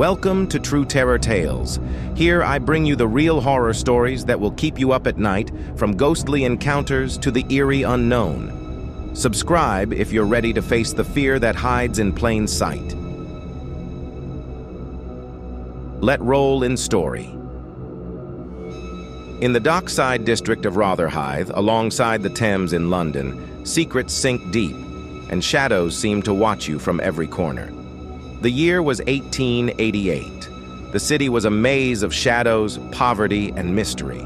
Welcome to True Terror Tales. Here I bring you the real horror stories that will keep you up at night, from ghostly encounters to the eerie unknown. Subscribe if you're ready to face the fear that hides in plain sight. Let roll in story. In the dockside district of Rotherhithe, alongside the Thames in London, secrets sink deep, and shadows seem to watch you from every corner. The year was 1888. The city was a maze of shadows, poverty, and mystery.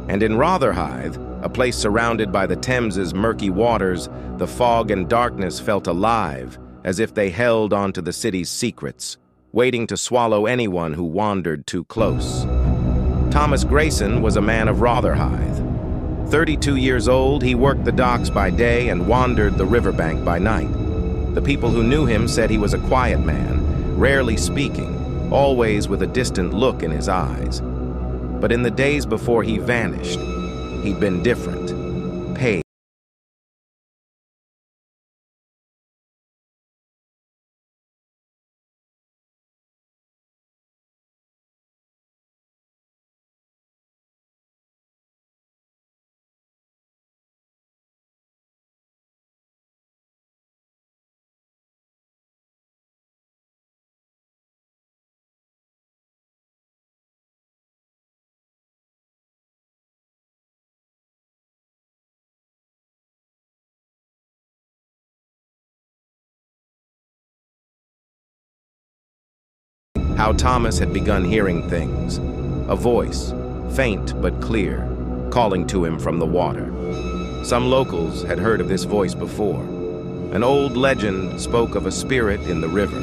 And in Rotherhithe, a place surrounded by the Thames's murky waters, the fog and darkness felt alive, as if they held onto the city's secrets, waiting to swallow anyone who wandered too close. Thomas Grayson was a man of Rotherhithe. 32 years old, he worked the docks by day and wandered the riverbank by night. The people who knew him said he was a quiet man, rarely speaking, always with a distant look in his eyes. But in the days before he vanished, he'd been different, pale. How Thomas had begun hearing things. A voice, faint but clear, calling to him from the water. Some locals had heard of this voice before. An old legend spoke of a spirit in the river,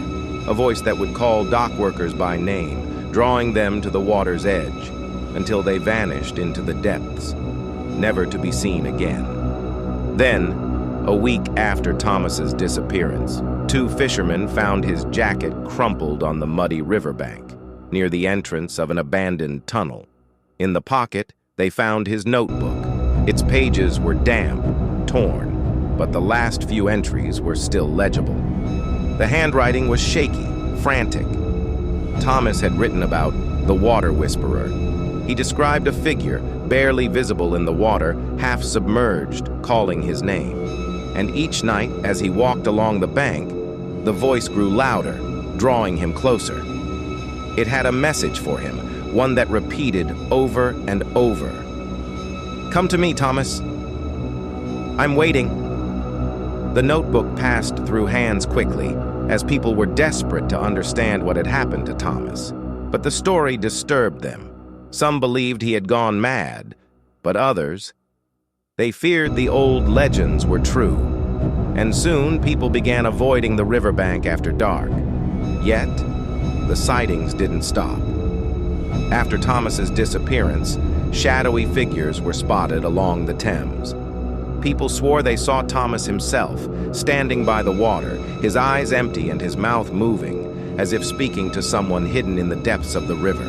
a voice that would call dock workers by name, drawing them to the water's edge, until they vanished into the depths, never to be seen again. Then, a week after Thomas's disappearance, two fishermen found his jacket crumpled on the muddy riverbank, near the entrance of an abandoned tunnel. In the pocket, they found his notebook. Its pages were damp, torn, but the last few entries were still legible. The handwriting was shaky, frantic. Thomas had written about the water whisperer. He described a figure, barely visible in the water, half submerged, calling his name. And each night, as he walked along the bank, the voice grew louder, drawing him closer. It had a message for him, one that repeated over and over. "Come to me, Thomas. I'm waiting." The notebook passed through hands quickly, as people were desperate to understand what had happened to Thomas. But the story disturbed them. Some believed he had gone mad, but others, they feared the old legends were true. And soon people began avoiding the riverbank after dark. Yet, the sightings didn't stop. After Thomas's disappearance, shadowy figures were spotted along the Thames. People swore they saw Thomas himself, standing by the water, his eyes empty and his mouth moving, as if speaking to someone hidden in the depths of the river.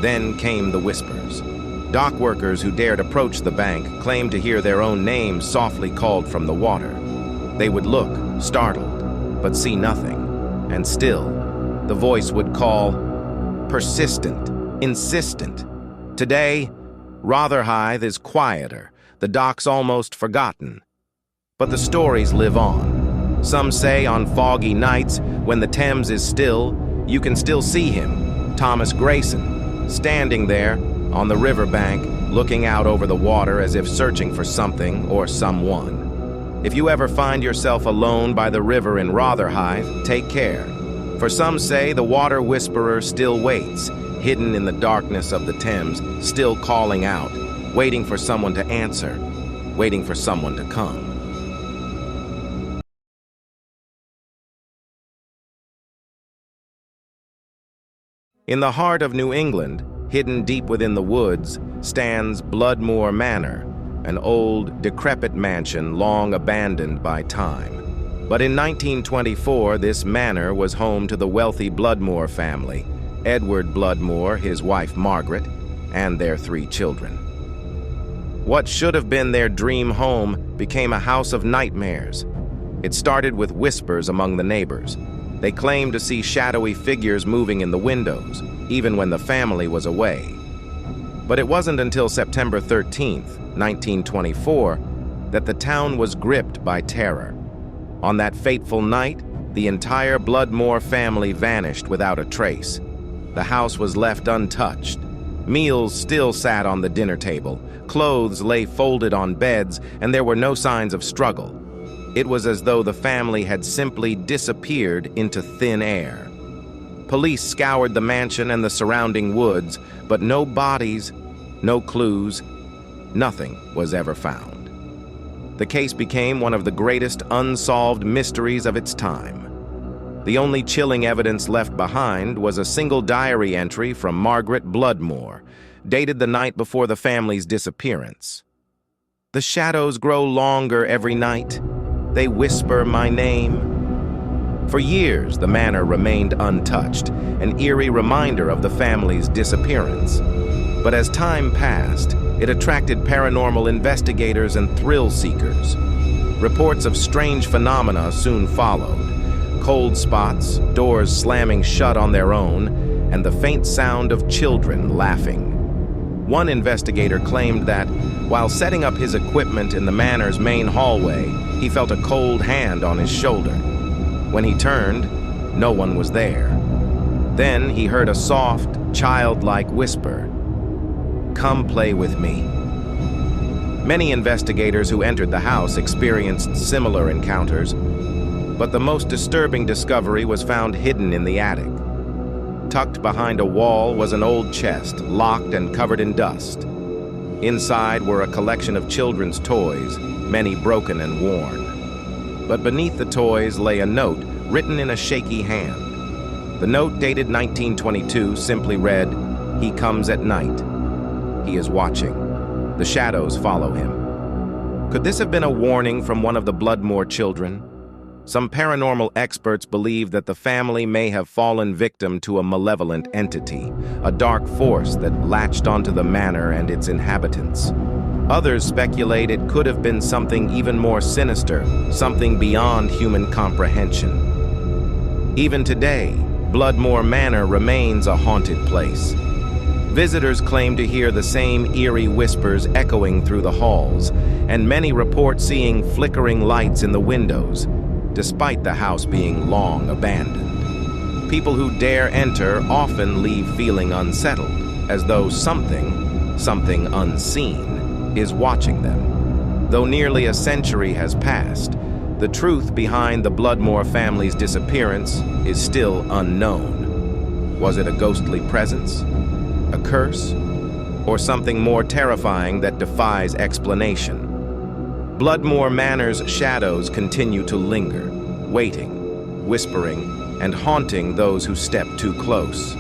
Then came the whispers. Dock workers who dared approach the bank claimed to hear their own names softly called from the water. They would look, startled, but see nothing. And still, the voice would call, persistent, insistent. Today, Rotherhithe is quieter, the docks almost forgotten. But the stories live on. Some say on foggy nights, when the Thames is still, you can still see him, Thomas Grayson, standing there on the riverbank, looking out over the water as if searching for something or someone. If you ever find yourself alone by the river in Rotherhithe, take care. For some say the water whisperer still waits, hidden in the darkness of the Thames, still calling out, waiting for someone to answer, waiting for someone to come. In the heart of New England, hidden deep within the woods, stands Bloodmoor Manor, an old, decrepit mansion long abandoned by time. But in 1924, this manor was home to the wealthy Bloodmoor family, Edward Bloodmoor, his wife Margaret, and their 3 children. What should have been their dream home became a house of nightmares. It started with whispers among the neighbors. They claimed to see shadowy figures moving in the windows, even when the family was away. But it wasn't until September 13th, 1924, that the town was gripped by terror. On that fateful night, the entire Bloodmore family vanished without a trace. The house was left untouched. Meals still sat on the dinner table, clothes lay folded on beds, and there were no signs of struggle. It was as though the family had simply disappeared into thin air. Police scoured the mansion and the surrounding woods, but no bodies, no clues, nothing was ever found. The case became one of the greatest unsolved mysteries of its time. The only chilling evidence left behind was a single diary entry from Margaret Bloodmore, dated the night before the family's disappearance. "The shadows grow longer every night. They whisper my name." For years, the manor remained untouched, an eerie reminder of the family's disappearance. But as time passed, it attracted paranormal investigators and thrill seekers. Reports of strange phenomena soon followed. Cold spots, doors slamming shut on their own, and the faint sound of children laughing. One investigator claimed that, while setting up his equipment in the manor's main hallway, he felt a cold hand on his shoulder. When he turned, no one was there. Then he heard a soft, childlike whisper, "Come play with me." Many investigators who entered the house experienced similar encounters, but the most disturbing discovery was found hidden in the attic. Tucked behind a wall was an old chest, locked and covered in dust. Inside were a collection of children's toys, many broken and worn. But beneath the toys lay a note written in a shaky hand. The note, dated 1922, simply read, "He comes at night. He is watching. The shadows follow him." Could this have been a warning from one of the Bloodmore children? Some paranormal experts believe that the family may have fallen victim to a malevolent entity, a dark force that latched onto the manor and its inhabitants. Others speculate it could have been something even more sinister, something beyond human comprehension. Even today, Bloodmore Manor remains a haunted place. Visitors claim to hear the same eerie whispers echoing through the halls, and many report seeing flickering lights in the windows, despite the house being long abandoned. People who dare enter often leave feeling unsettled, as though something unseen, is watching them. Though nearly a century has passed, the truth behind the Bloodmore family's disappearance is still unknown. Was it a ghostly presence, a curse, or something more terrifying that defies explanation? Bloodmore Manor's shadows continue to linger, waiting, whispering, and haunting those who step too close.